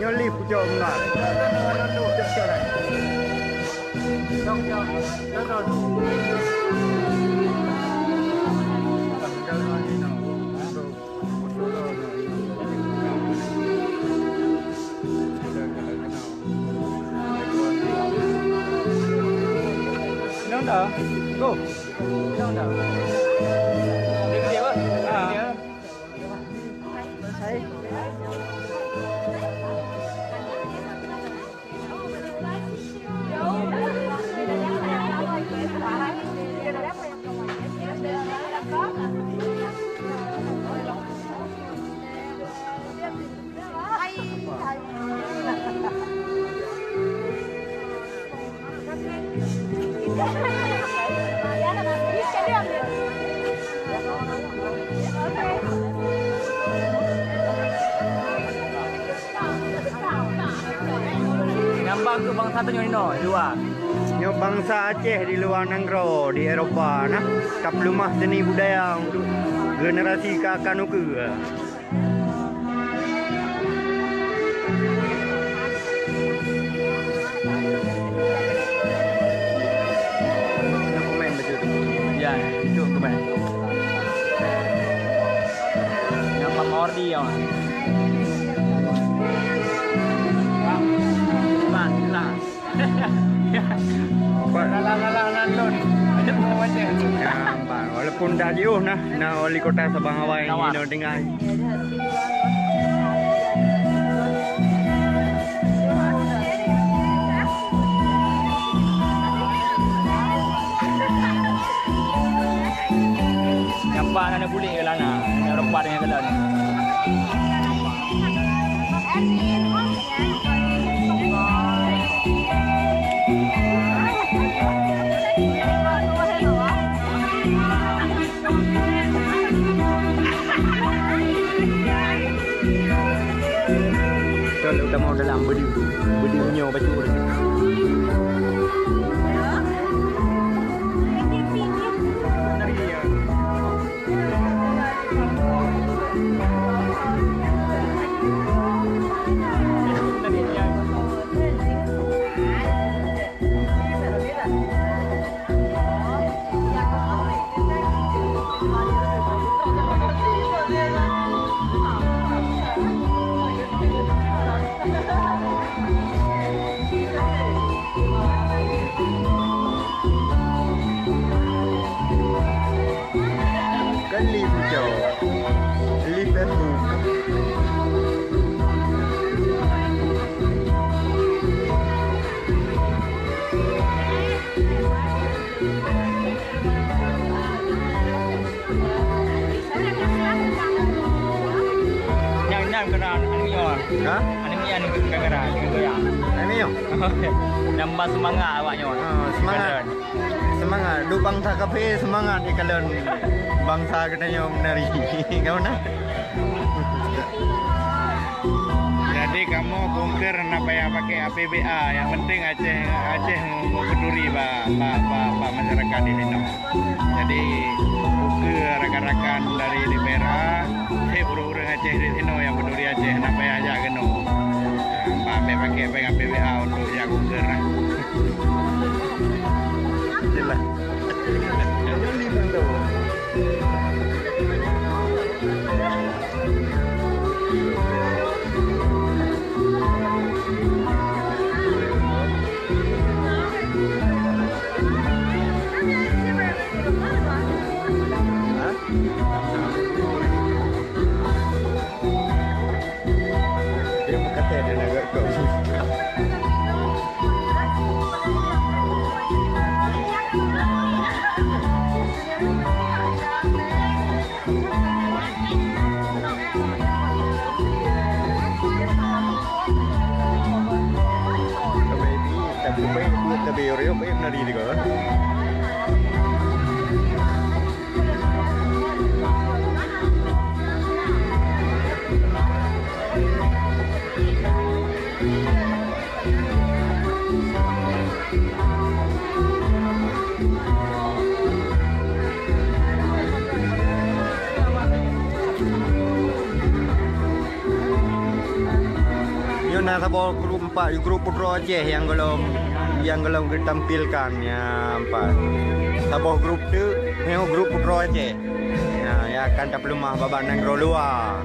Nyo lift pucuk enggak. Go. Dia apa? Dia. Saya. Ngambang tu bangsa tu nyo luar. Nyo bangsa Aceh di luar negara di Eropah nah. Kaplumah seni budaya untuk generasi kakak nuke. Ya, itu komen. Nama Mordi ya. Bang, lah. Lon. Ada macam. Ya, bang. Walaupun dah jauh nah, wali kota Sabang Awai ini no dengar. Nampak nak boleh ke lana. Nak repat dengan kelak ni. Kalau kita mau dalam bedi punya baju ni. Kali pucuk. Lift tu. Yang kena anu yo. Ha? Anu kena goyang. Ini yo. Nambah semangat awaknya. Semangat. Semangat. Du bangsa kafe semangat di kalian. Bangsa katanya menari. Kau nak? Jadi kamu bongkar nak payah pakai APBA. Yang penting Aceh mau peduli pak masyarakat di sini. Jadi bongkar rakan-rakan dari Libera, urang Aceh di sini yang peduli Aceh nak payah aja kena. Pak pakai APBA untuk yang bongkar. Jelas. Jadi bantu. Dia berkata dia nak kau. Tapi orang apa yang nari juga? sabah grup 4 grup Putra Aceh yang belum ditampilkan ya empat. Sabah grup tu memang grup Putra Aceh. Ya, ya akan tak pelumah babak negara luar.